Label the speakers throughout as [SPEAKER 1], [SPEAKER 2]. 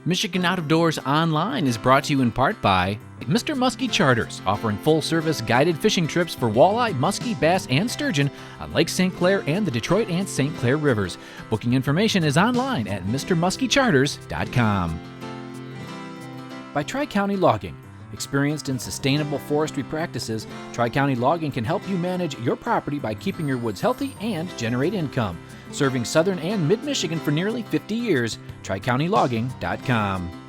[SPEAKER 1] Michigan Out of Doors Online is brought to you in part by Mr. Muskie Charters, offering full-service guided fishing trips for walleye, muskie, bass, and sturgeon on Lake St. Clair and the Detroit and St. Clair rivers. Booking information is online at mrmuskiecharters.com. By Tri-County Logging. Experienced in sustainable forestry practices, Tri-County Logging can help you manage your property by keeping your woods healthy and generate income. Serving southern and mid-Michigan for nearly 50 years, TriCountyLogging.com.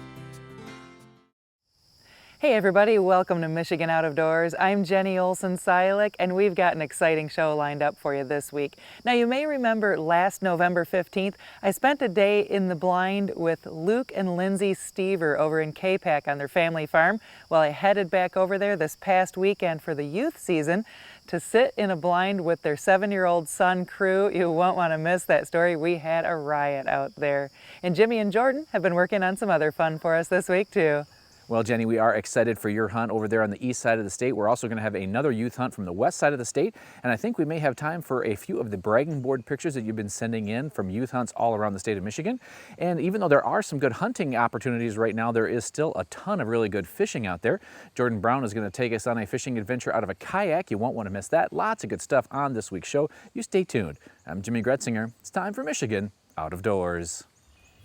[SPEAKER 2] Hey everybody, welcome to Michigan Out of Doors. I'm Jenny Olson-Silik, and we've got an exciting show lined up for you this week. Now you may remember last November 15th, I spent a day in the blind with Luke and Lindsay Stever over in Kayak on their family farm. Well, I headed back over there this past weekend for the youth season to sit in a blind with their 7-year-old son, Crew. You won't want to miss that story. We had a riot out there. And Jimmy and Jordan have been working on some other fun for us this week too.
[SPEAKER 1] Well, Jenny, we are excited for your hunt over there on the east side of the state. We're also going to have another youth hunt from the west side of the state, and I think we may have time for a few of the bragging board pictures that you've been sending in from youth hunts all around the state of Michigan. And even though there are some good hunting opportunities right now, there is still a ton of really good fishing out there. Jordan Brown is going to take us on a fishing adventure out of a kayak. You won't want to miss that. Lots of good stuff on this week's show. You stay tuned. I'm Jimmy Gretzinger. It's time for Michigan Out of Doors.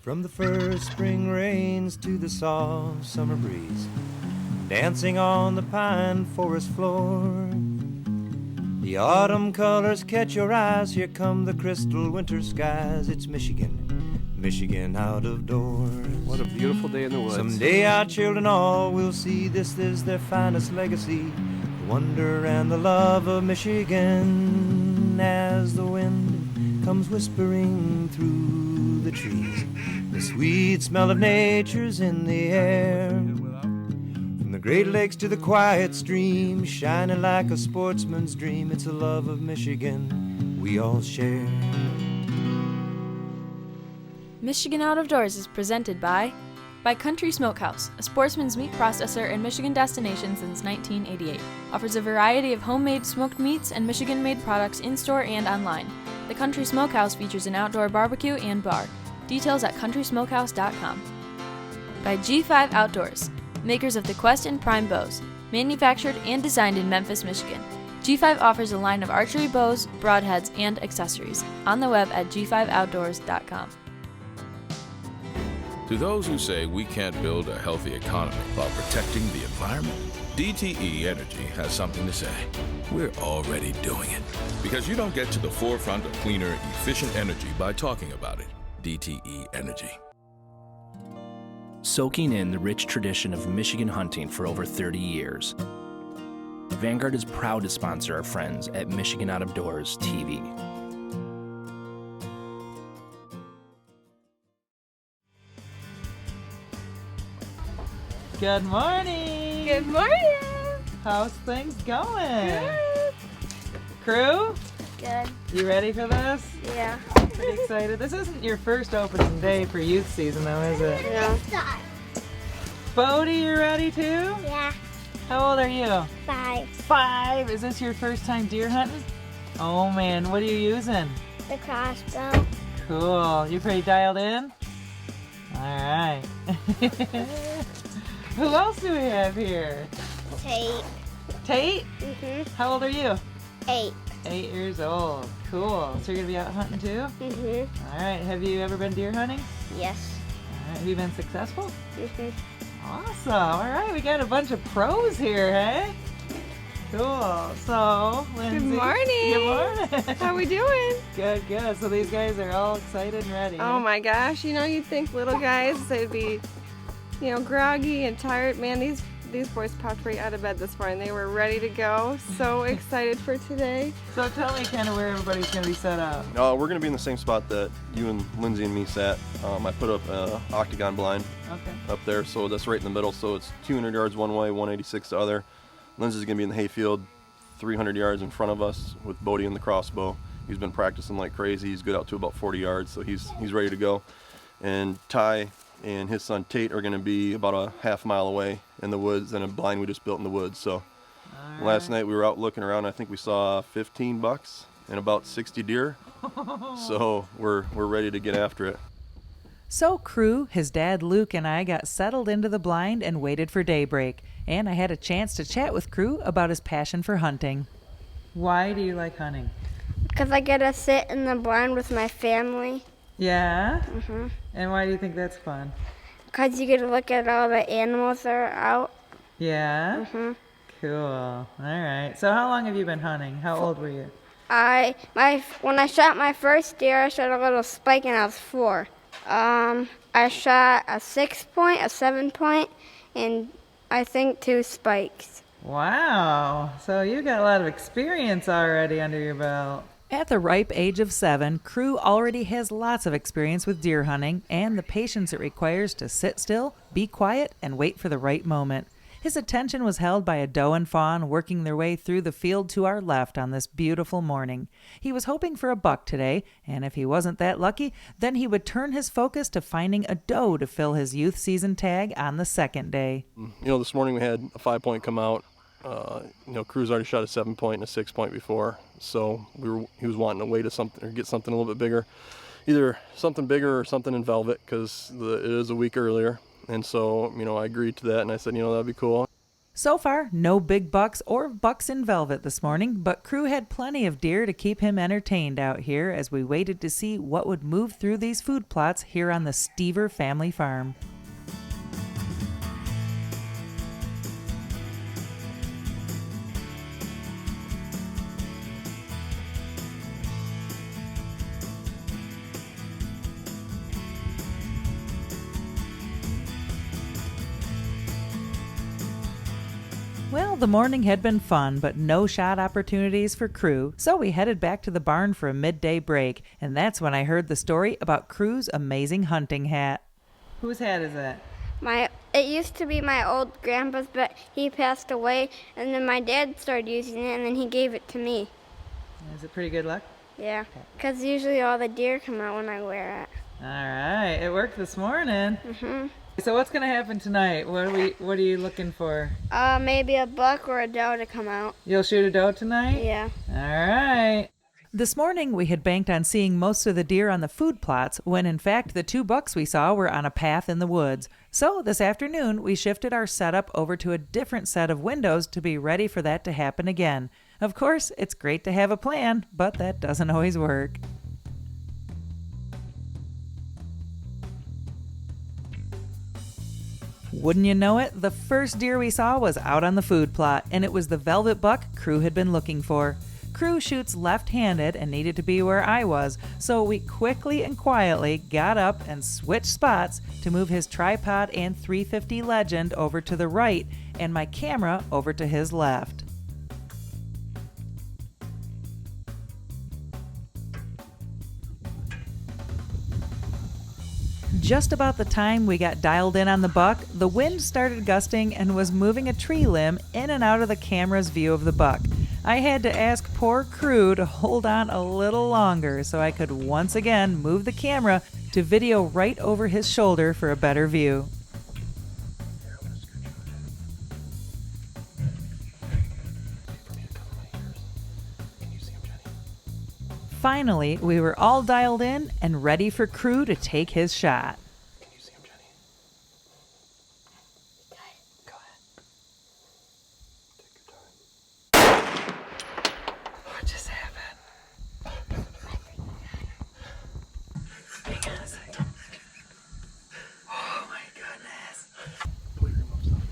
[SPEAKER 3] From the first spring rains to the soft summer breeze, dancing on the pine forest floor, the autumn colors catch your eyes. Here come the crystal winter skies. It's Michigan, Michigan out of doors.
[SPEAKER 4] What a beautiful day in the woods.
[SPEAKER 3] Someday our children all will see this is their finest legacy, the wonder and the love of Michigan. As the wind comes whispering through the trees, the sweet smell of nature's in the air. From the Great Lakes to the quiet stream, shining like a sportsman's dream, it's a love of Michigan we all share.
[SPEAKER 5] Michigan Out of Doors is presented by Country Smokehouse, a sportsman's meat processor and Michigan destination since 1988. Offers a variety of homemade smoked meats and Michigan-made products in-store and online. The Country Smokehouse features an outdoor barbecue and bar. Details at countrysmokehouse.com. By G5 Outdoors, makers of the Quest and Prime bows, manufactured and designed in Memphis, Michigan. G5 offers a line of archery bows, broadheads, and accessories on the web at g5outdoors.com.
[SPEAKER 6] To those who say we can't build a healthy economy while protecting the environment, DTE Energy has something to say. We're already doing it. Because you don't get to the forefront of cleaner, efficient energy by talking about it. DTE Energy.
[SPEAKER 7] Soaking in the rich tradition of Michigan hunting for over 30 years, Vanguard is proud to sponsor our friends at Michigan Out of Doors TV.
[SPEAKER 2] Good morning!
[SPEAKER 8] Good morning!
[SPEAKER 2] How's things going?
[SPEAKER 8] Good.
[SPEAKER 2] Crew,
[SPEAKER 8] Good.
[SPEAKER 2] you ready for this?
[SPEAKER 8] Yeah.
[SPEAKER 2] Pretty excited. This isn't your first opening day for youth season though, is it?
[SPEAKER 8] Yeah.
[SPEAKER 2] Bodie, you ready too?
[SPEAKER 8] Yeah.
[SPEAKER 2] How old are you?
[SPEAKER 8] 5.
[SPEAKER 2] 5? Is this your first time deer hunting? Oh man, what are you using?
[SPEAKER 8] The crossbow.
[SPEAKER 2] Cool. You pretty dialed in? Alright. Who else do we have here?
[SPEAKER 8] Tate.
[SPEAKER 2] Tate?
[SPEAKER 8] Mhm.
[SPEAKER 2] How old are you?
[SPEAKER 8] 8.
[SPEAKER 2] 8 years old. Cool. So you're gonna be out hunting too?
[SPEAKER 8] Mhm.
[SPEAKER 2] Alright. Have you ever been deer hunting?
[SPEAKER 8] Yes.
[SPEAKER 2] Alright. Have you been successful?
[SPEAKER 8] Mhm.
[SPEAKER 2] Awesome. Alright, we got a bunch of pros here, hey? Cool. So, Lindsay.
[SPEAKER 8] Good morning.
[SPEAKER 2] Good morning.
[SPEAKER 8] How we doing?
[SPEAKER 2] Good, good. So these guys are all excited and ready.
[SPEAKER 8] Oh my gosh! You know, you'd think little guys they'd be, groggy and tired. Man, these boys popped right out of bed this morning. They were ready to go. So excited for today.
[SPEAKER 2] So tell me kind of where everybody's going to be set up.
[SPEAKER 4] We're going to be in the same spot that you and Lindsay and me sat. I put up an octagon blind
[SPEAKER 2] Okay.
[SPEAKER 4] up there, so that's right in the middle. So it's 200 yards one way, 186 the other. Lindsay's going to be in the hayfield, 300 yards in front of us with Bodie and the crossbow. He's been practicing like crazy. He's good out to about 40 yards, so he's ready to go. And Ty and his son Tate are going to be about a half mile away in the woods in a blind we just built in the woods. So last night we were out looking around. I think we saw 15 bucks and about 60 deer. So we're ready to get after it.
[SPEAKER 2] So Crew, his dad Luke, and I got settled into the blind and waited for daybreak, and I had a chance to chat with Crew about his passion for hunting. Why do you like hunting?
[SPEAKER 9] Because I get to sit in the blind with my family.
[SPEAKER 2] Yeah? Mm-hmm. And why do you think that's fun?
[SPEAKER 9] Because you get to look at all the animals that are out.
[SPEAKER 2] Yeah?
[SPEAKER 9] Mm-hmm.
[SPEAKER 2] Cool. All right. So how long have you been hunting? How old were you?
[SPEAKER 9] When I shot my first deer, I shot a little spike and I was 4. I shot a 6-point, a 7-point, and I think 2 spikes.
[SPEAKER 2] Wow. So you got a lot of experience already under your belt. At the ripe age of 7, Crew already has lots of experience with deer hunting and the patience it requires to sit still, be quiet, and wait for the right moment. His attention was held by a doe and fawn working their way through the field to our left on this beautiful morning. He was hoping for a buck today, and if he wasn't that lucky, then he would turn his focus to finding a doe to fill his youth season tag on the second day.
[SPEAKER 4] This morning we had a 5-point come out. Crew's already shot a 7-point and a 6-point before, so he was wanting to wait or get something a little bit bigger, either something bigger or something in velvet, because it is a week earlier. And so, I agreed to that, and I said, that'd be cool.
[SPEAKER 2] So far, no big bucks or bucks in velvet this morning, but Crew had plenty of deer to keep him entertained out here as we waited to see what would move through these food plots here on the Stever family farm. Well, the morning had been fun, but no shot opportunities for Crew, so we headed back to the barn for a midday break, and that's when I heard the story about Crew's amazing hunting hat. Whose hat is that?
[SPEAKER 9] It used to be my old grandpa's, but he passed away, and then my dad started using it, and then he gave it to me.
[SPEAKER 2] Is it pretty good luck?
[SPEAKER 9] Yeah, because usually all the deer come out when I wear it.
[SPEAKER 2] All right, it worked this morning.
[SPEAKER 9] Mm-hmm.
[SPEAKER 2] So what's going to happen tonight? What are you looking for?
[SPEAKER 9] Maybe a buck or a doe to come out.
[SPEAKER 2] You'll shoot a doe tonight?
[SPEAKER 9] Yeah.
[SPEAKER 2] All right. This morning we had banked on seeing most of the deer on the food plots when in fact the 2 bucks we saw were on a path in the woods. So this afternoon we shifted our setup over to a different set of windows to be ready for that to happen again. Of course, it's great to have a plan, but that doesn't always work. Wouldn't you know it, the first deer we saw was out on the food plot, and it was the velvet buck Crew had been looking for. Crew shoots left-handed and needed to be where I was, so we quickly and quietly got up and switched spots to move his tripod and 350 Legend over to the right and my camera over to his left. Just about the time we got dialed in on the buck, the wind started gusting and was moving a tree limb in and out of the camera's view of the buck. I had to ask poor Crew to hold on a little longer so I could once again move the camera to video right over his shoulder for a better view. Finally, we were all dialed in and ready for Crew to take his shot.
[SPEAKER 4] Can you see him, Jenny? Go ahead. Take your time.
[SPEAKER 2] What just happened? Hang on a second. Oh my goodness.
[SPEAKER 4] Pull your remote stuff.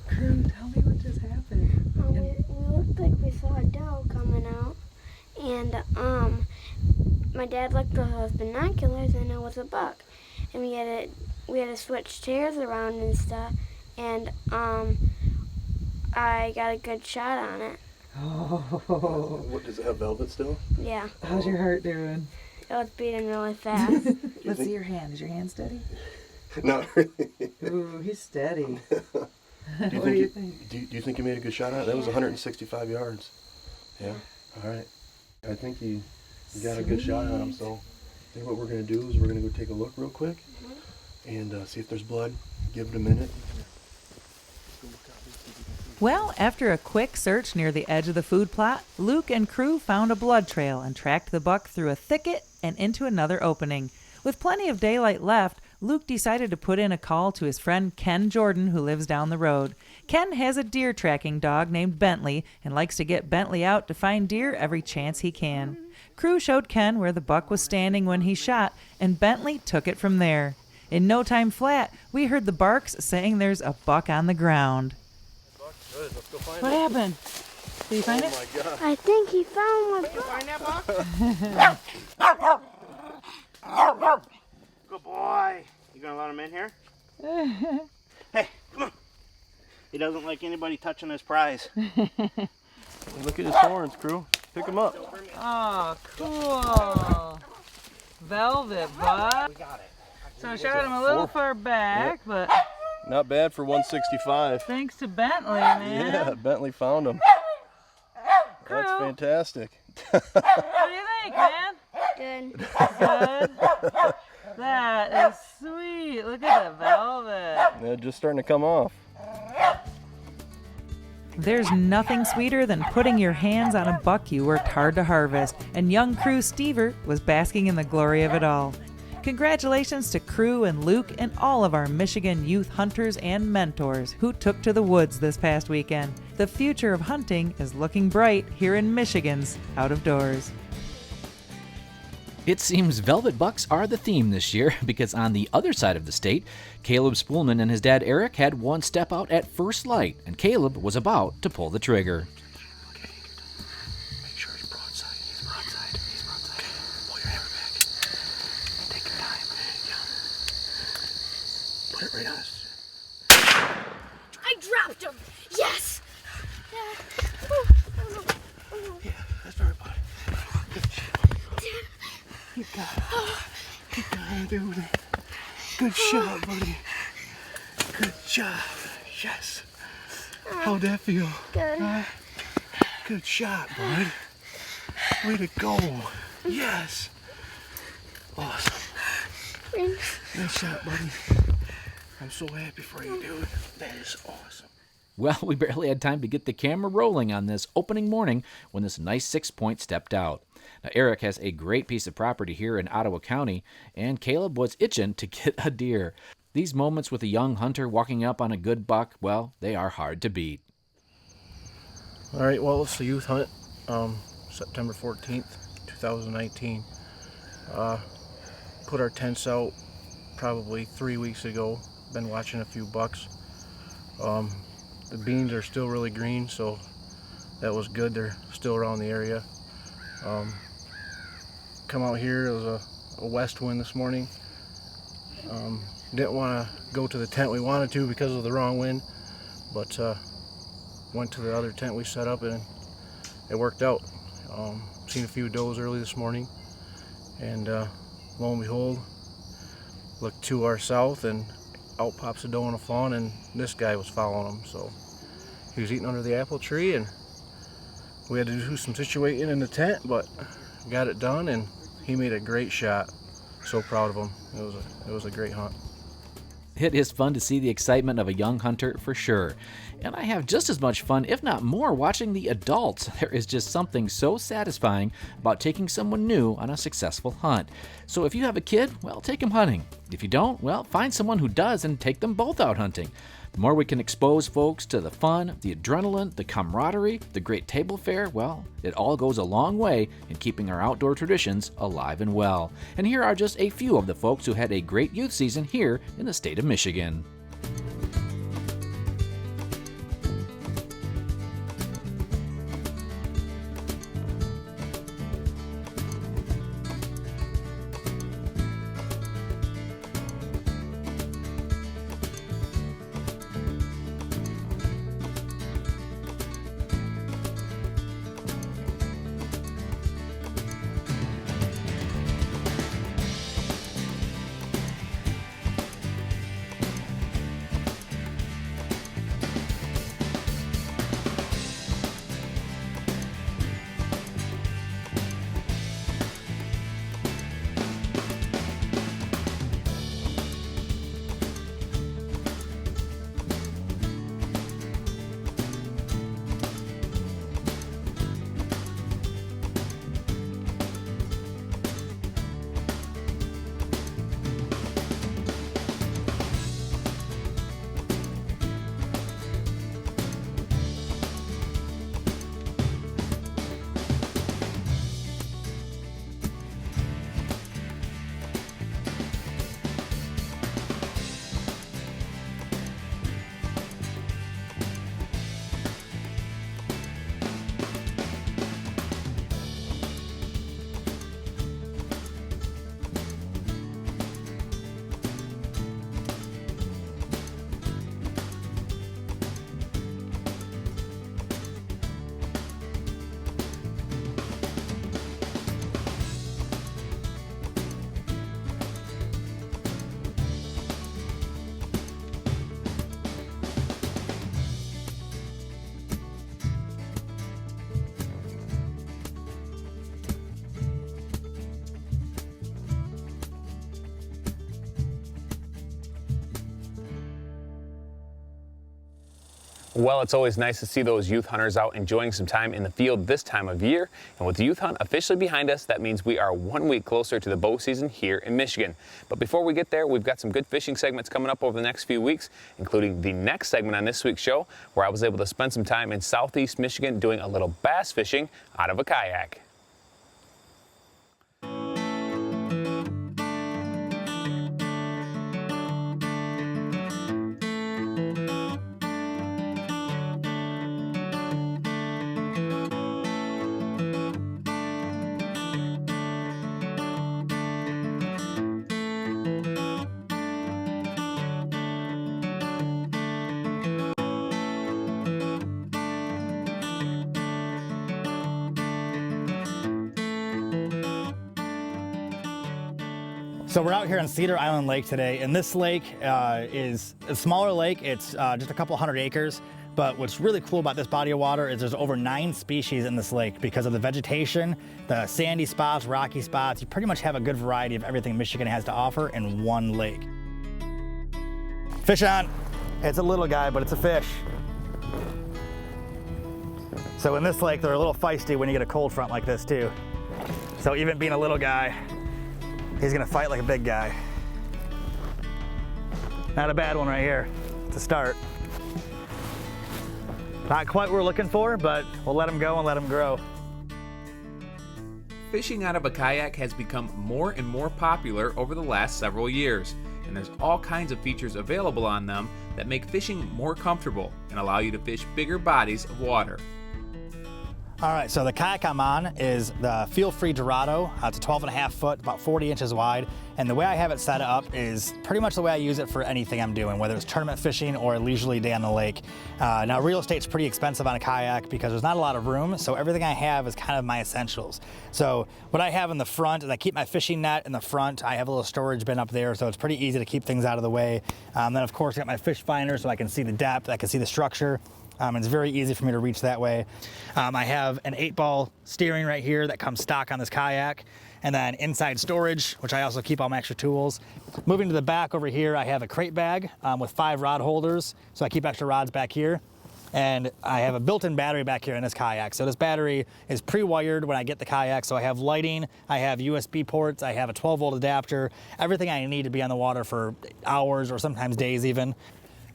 [SPEAKER 2] Crew, tell me what just happened.
[SPEAKER 9] It looked like we saw a doe coming out. And my dad looked with his binoculars and it was a buck. And we had to switch chairs around and stuff. And I got a good shot on it.
[SPEAKER 2] Oh.
[SPEAKER 4] What, does it have velvet still?
[SPEAKER 9] Yeah.
[SPEAKER 2] How's your heart doing?
[SPEAKER 9] It was beating really fast.
[SPEAKER 2] Let's see your hand. Is your hand steady?
[SPEAKER 4] Not really.
[SPEAKER 2] Ooh, he's steady.
[SPEAKER 4] What
[SPEAKER 2] do you think?
[SPEAKER 4] Do you think you made a good shot on it? That was 165 yards. Yeah. All right. I think you got a good shot on him. So I think what we're going to do is we're going to go take a look real quick and see if there's blood. Give it a minute.
[SPEAKER 2] Well, after a quick search near the edge of the food plot, Luke and Crew found a blood trail and tracked the buck through a thicket and into another opening. With plenty of daylight left, Luke decided to put in a call to his friend Ken Jordan, who lives down the road. Ken has a deer tracking dog named Bentley and likes to get Bentley out to find deer every chance he can. Crew showed Ken where the buck was standing when he shot, and Bentley took it from there. In no time flat, we heard the barks saying there's a buck on the ground.
[SPEAKER 4] Good, let's go find
[SPEAKER 2] What happened? Did you find it?
[SPEAKER 4] Oh my God.
[SPEAKER 9] I think he found one.
[SPEAKER 10] Did you find that buck? Good boy. You gonna let him in here? Hey, come on. He doesn't like anybody touching his prize.
[SPEAKER 4] Look at his horns, crew. Pick him up.
[SPEAKER 2] Oh, cool. Velvet buck.
[SPEAKER 10] We got it.
[SPEAKER 2] So I shot him a little far back, but
[SPEAKER 4] Not bad for 165.
[SPEAKER 2] thanks to Bentley, man.
[SPEAKER 4] Yeah, Bentley found him. That's
[SPEAKER 2] Crew,
[SPEAKER 4] fantastic.
[SPEAKER 2] what do you think, man?
[SPEAKER 9] Good.
[SPEAKER 2] Good. That is sweet. Look at the velvet.
[SPEAKER 4] Yeah, just starting to come off.
[SPEAKER 2] There's nothing sweeter than putting your hands on a buck you worked hard to harvest, and young Crew Stever was basking in the glory of it all. Congratulations to Crew and Luke and all of our Michigan youth hunters and mentors who took to the woods this past weekend. The future of hunting is looking bright here in Michigan's Out of Doors.
[SPEAKER 1] It seems velvet bucks are the theme this year because on the other side of the state, Caleb Spoolman and his dad Eric had one step out at first light, and Caleb was about to pull the trigger.
[SPEAKER 7] Make sure he's broadside. He's broadside. He's broadside. Pull your hammer back. Take your time. Yeah. Put it right on his.
[SPEAKER 9] I dropped him. Yes.
[SPEAKER 7] Yeah, that's very buddy. Good God. Good God, dude. Good shot, buddy. Good job. Yes. How'd that feel?
[SPEAKER 9] Good.
[SPEAKER 7] Good shot, bud. Way to go. Yes. Awesome. Nice shot, buddy. I'm so happy for you, dude. That is awesome.
[SPEAKER 1] Well, we barely had time to get the camera rolling on this opening morning when this nice 6-point stepped out. Now, Eric has a great piece of property here in Ottawa County, and Caleb was itching to get a deer. These moments with a young hunter walking up on a good buck, well, they are hard to beat.
[SPEAKER 7] All right, well, it's the youth hunt, September 14th, 2019. Put our tents out probably 3 weeks ago. Been watching a few bucks. The beans are still really green, so that was good. They're still around the area. Come out here, it was a west wind this morning. Didn't want to go to the tent we wanted to because of the wrong wind, but went to the other tent we set up and it worked out. Seen a few does early this morning, and lo and behold, looked to our south and out pops a doe in a fawn, and this guy was following him. So he was eating under the apple tree, and we had to do some situating in the tent, but got it done, and he made a great shot. So proud of him. It was a great hunt.
[SPEAKER 1] It is fun to see the excitement of a young hunter for sure. And I have just as much fun, if not more, watching the adults. There is just something so satisfying about taking someone new on a successful hunt. So if you have a kid, well, take them hunting. If you don't, well, find someone who does and take them both out hunting. The more we can expose folks to the fun, the adrenaline, the camaraderie, the great table fare, well, it all goes a long way in keeping our outdoor traditions alive and well. And here are just a few of the folks who had a great youth season here in the state of Michigan.
[SPEAKER 11] Well, it's always nice to see those youth hunters out enjoying some time in the field this time of year. And with the youth hunt officially behind us, that means we are 1 week closer to the bow season here in Michigan. But before we get there, we've got some good fishing segments coming up over the next few weeks, including the next segment on this week's show, where I was able to spend some time in southeast Michigan doing a little bass fishing out of a kayak.
[SPEAKER 12] So we're out here on Cedar Island Lake today, and this lake is a smaller lake. It's just a couple hundred acres, but what's really cool about this body of water is there's over 9 species in this lake because of the vegetation, the sandy spots, rocky spots. You pretty much have a good variety of everything Michigan has to offer in one lake. Fish on. It's a little guy, but it's a fish. So in this lake, they're a little feisty when you get a cold front like this too. So even being a little guy, he's gonna fight like a big guy. Not a bad one right here to start. Not quite what we're looking for, but we'll let him go and let him grow.
[SPEAKER 13] Fishing out of a kayak has become more and more popular over the last several years, and there's all kinds of features available on them that make fishing more comfortable and allow you to fish bigger bodies of water.
[SPEAKER 12] All right, so the kayak I'm on is the Feel Free Dorado. It's a 12.5 foot, about 40 inches wide. And the way I have it set up is pretty much the way I use it for anything I'm doing, whether it's tournament fishing or a leisurely day on the lake. Now, real estate's pretty expensive on a kayak because there's not a lot of room, so everything I have is kind of my essentials. So what I have in the front is I keep my fishing net in the front. I have a little storage bin up there, so it's pretty easy to keep things out of the way. Then, of course, I got my fish finder so I can see the depth, I can see the structure. It's very easy for me to reach that way. I have an 8-ball steering right here that comes stock on this kayak, and then inside storage, which I also keep all my extra tools. Moving to the back over here, I have a crate bag with 5 rod holders, so I keep extra rods back here. And I have a built-in battery back here in this kayak. So this battery is pre-wired when I get the kayak, so I have lighting, I have USB ports, I have a 12-volt adapter, everything I need to be on the water for hours or sometimes days even.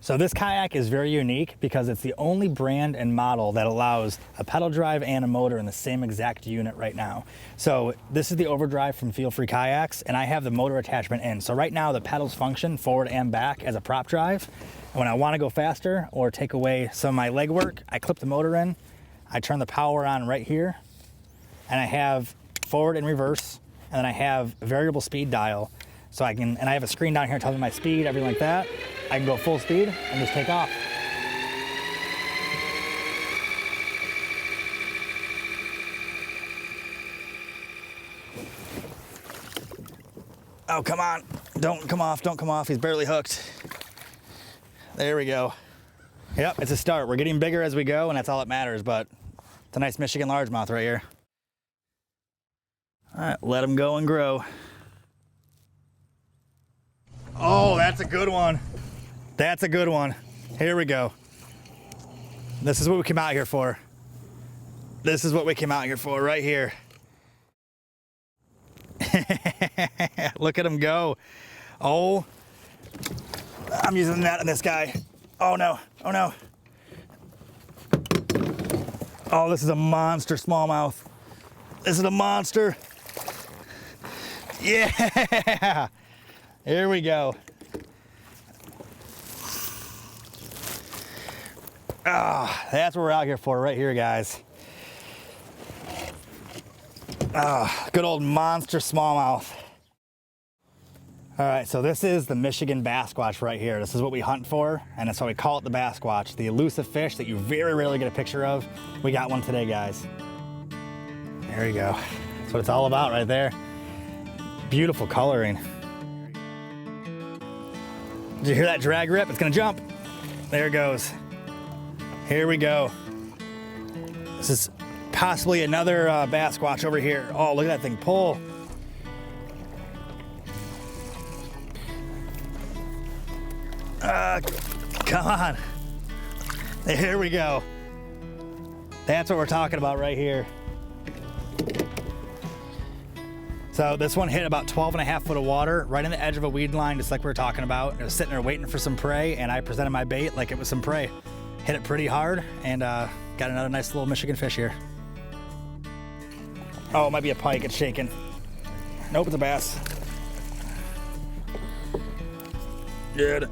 [SPEAKER 12] So this kayak is very unique because it's the only brand and model that allows a pedal drive and a motor in the same exact unit right now. So this is the overdrive from Feel Free Kayaks, and I have the motor attachment in. So right now the pedals function forward and back as a prop drive. And when I want to go faster or take away some of my leg work, I clip the motor in, I turn the power on right here, and I have forward and reverse, and then I have a variable speed dial. So I have a screen down here telling me my speed, everything like that. I can go full speed and just take off. Oh, come on. Don't come off, don't come off. He's barely hooked. There we go. Yep, it's a start. We're getting bigger as we go, and that's all that matters, but it's a nice Michigan largemouth right here. All right, let him go and grow. Oh, that's a good one. That's a good one. Here we go. This is what we came out here for. This is what we came out here for right here. Look at him go. Oh, I'm using the net on this guy. Oh no, oh no. Oh, this is a monster smallmouth. This is a monster. Yeah. Here we go. Ah, that's what we're out here for right here, guys. Ah, good old monster smallmouth. All right, so this is the Michigan bass squatch right here. This is what we hunt for, and that's why we call it the bass squatch, the elusive fish that you very rarely get a picture of. We got one today, guys. There you go. That's what it's all about right there. Beautiful coloring. Did you hear that drag rip? It's gonna jump. There it goes. Here we go. This is possibly another bass squatch over here. Oh, look at that thing pull. Come on. Here we go. That's what we're talking about right here. So this one hit about 12.5 foot of water right in the edge of a weed line, just like we were talking about. It was sitting there waiting for some prey, and I presented my bait like it was some prey. Hit it pretty hard, and got another nice little Michigan fish here. Oh, it might be a pike, it's shaking. Nope, it's a bass. Good.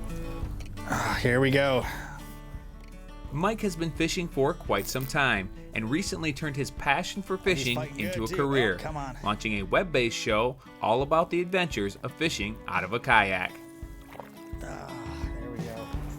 [SPEAKER 12] Here we go.
[SPEAKER 13] Mike has been fishing for quite some time and recently turned his passion for fishing into a career, launching a web-based show all about the adventures of fishing out of a kayak.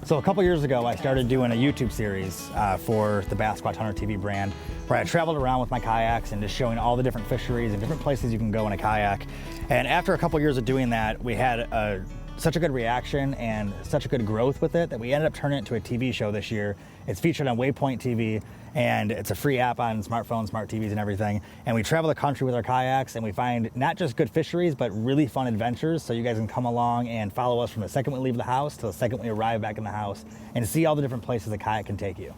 [SPEAKER 12] So a couple years ago, I started doing a YouTube series for the Bass Squatch Hunter TV brand, where I traveled around with my kayaks and just showing all the different fisheries and different places you can go in a kayak. And after a couple years of doing that, we had such a good reaction and such a good growth with it that we ended up turning it into a TV show this year. It's featured on Waypoint TV, and it's a free app on smartphones, smart TVs, and everything. And we travel the country with our kayaks, and we find not just good fisheries, but really fun adventures. So you guys can come along and follow us from the second we leave the house to the second we arrive back in the house, and see all the different places a kayak can take you.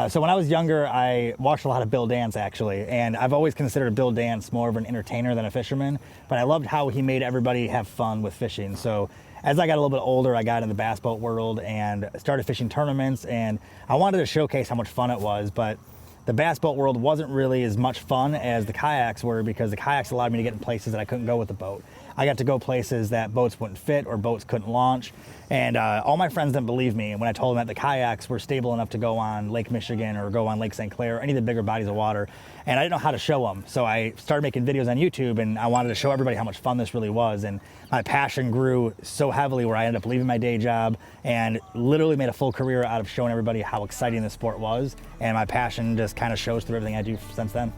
[SPEAKER 12] So when I was younger, I watched a lot of Bill Dance, actually, and I've always considered Bill Dance more of an entertainer than a fisherman, but I loved how he made everybody have fun with fishing. So as I got a little bit older, I got in the bass boat world and started fishing tournaments, and I wanted to showcase how much fun it was, but the bass boat world wasn't really as much fun as the kayaks were, because the kayaks allowed me to get in places that I couldn't go with the boat. I got to go places that boats wouldn't fit or boats couldn't launch, and all my friends didn't believe me when I told them that the kayaks were stable enough to go on Lake Michigan or go on Lake St. Clair or any of the bigger bodies of water, and I didn't know how to show them. So I started making videos on YouTube, and I wanted to show everybody how much fun this really was, and my passion grew so heavily where I ended up leaving my day job and literally made a full career out of showing everybody how exciting the sport was, and my passion just kind of shows through everything I do since then.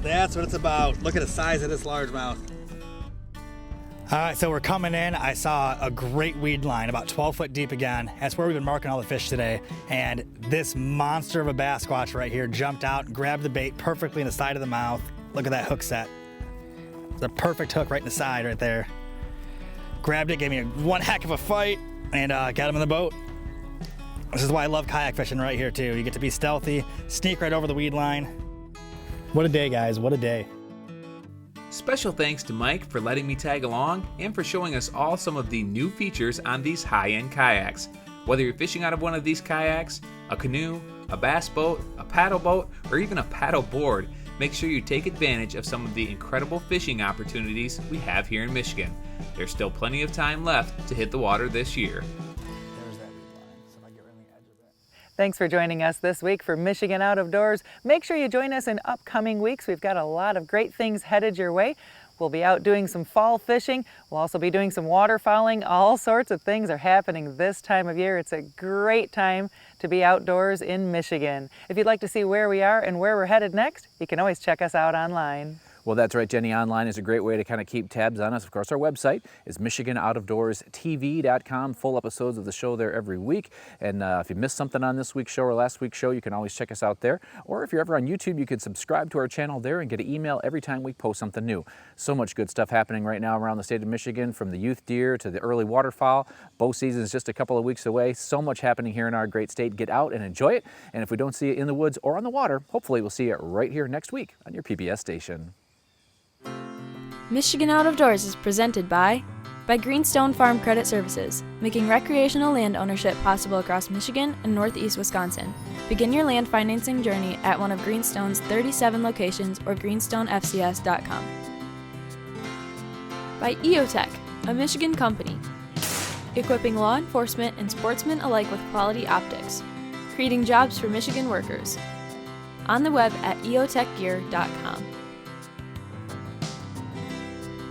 [SPEAKER 12] That's what it's about. Look at the size of this largemouth. All right, so we're coming in. I saw a great weed line, about 12 foot deep again. That's where we've been marking all the fish today. And this monster of a bass squatch right here jumped out, grabbed the bait perfectly in the side of the mouth. Look at that hook set. It's a perfect hook right in the side right there. Grabbed it, gave me one heck of a fight, and got him in the boat. This is why I love kayak fishing right here too. You get to be stealthy, sneak right over the weed line. What a day, guys, what a day.
[SPEAKER 13] Special thanks to Mike for letting me tag along and for showing us all some of the new features on these high-end kayaks. Whether you're fishing out of one of these kayaks, a canoe, a bass boat, a paddle boat, or even a paddle board, make sure you take advantage of some of the incredible fishing opportunities we have here in Michigan. There's still plenty of time left to hit the water this year.
[SPEAKER 2] Thanks for joining us this week for Michigan Out of Doors. Make sure you join us in upcoming weeks. We've got a lot of great things headed your way. We'll be out doing some fall fishing. We'll also be doing some waterfowling. All sorts of things are happening this time of year. It's a great time to be outdoors in Michigan. If you'd like to see where we are and where we're headed next, you can always check us out online.
[SPEAKER 1] Well, that's right, Jenny. Online is a great way to kind of keep tabs on us. Of course, our website is MichiganOutofDoorsTV.com. Full episodes of the show there every week. And if you missed something on this week's show or last week's show, you can always check us out there. Or if you're ever on YouTube, you can subscribe to our channel there and get an email every time we post something new. So much good stuff happening right now around the state of Michigan, from the youth deer to the early waterfowl. Bow season is just a couple of weeks away. So much happening here in our great state. Get out and enjoy it. And if we don't see you in the woods or on the water, hopefully we'll see you right here next week on your PBS station.
[SPEAKER 5] Michigan Out of Doors is presented by Greenstone Farm Credit Services, making recreational land ownership possible across Michigan and northeast Wisconsin. Begin your land financing journey at one of Greenstone's 37 locations or greenstonefcs.com. By EOTech, a Michigan company, equipping law enforcement and sportsmen alike with quality optics, creating jobs for Michigan workers. On the web at eotechgear.com.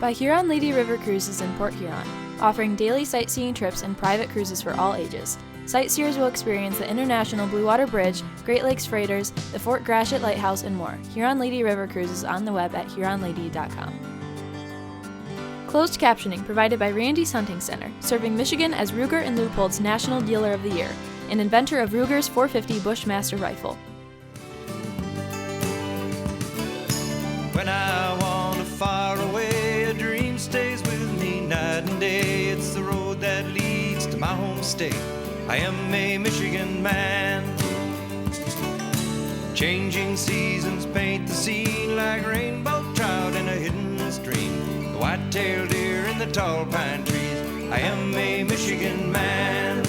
[SPEAKER 5] By Huron Lady River Cruises in Port Huron, offering daily sightseeing trips and private cruises for all ages. Sightseers will experience the International Blue Water Bridge, Great Lakes Freighters, the Fort Gratiot Lighthouse, and more. Huron Lady River Cruises on the web at huronlady.com. Closed captioning provided by Randy's Hunting Center, serving Michigan as Ruger and Leupold's National Dealer of the Year, and inventor of Ruger's 450 Bushmaster rifle.
[SPEAKER 3] When I wander far away, a dream stays with me night and day. It's the road that leads to my home state, I am a Michigan man. Changing seasons paint the scene like rainbow trout in a hidden stream. The white-tailed deer in the tall pine trees. I am a Michigan man.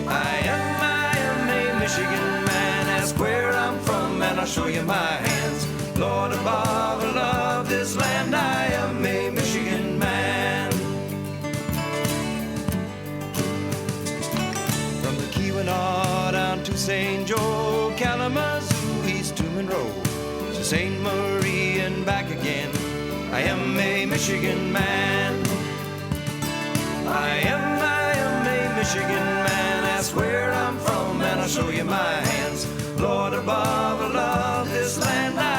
[SPEAKER 3] I am a Michigan man. Ask where I'm from and I'll show you my hands. Lord above, I love this land. I am a Michigan man. From the Keweenaw down to St. Joe, Kalamazoo, East to Monroe, to St. Marie and back again. I am a Michigan man. I am a Michigan man. Ask where I'm from and I'll show you my hands. Lord above, I love this land.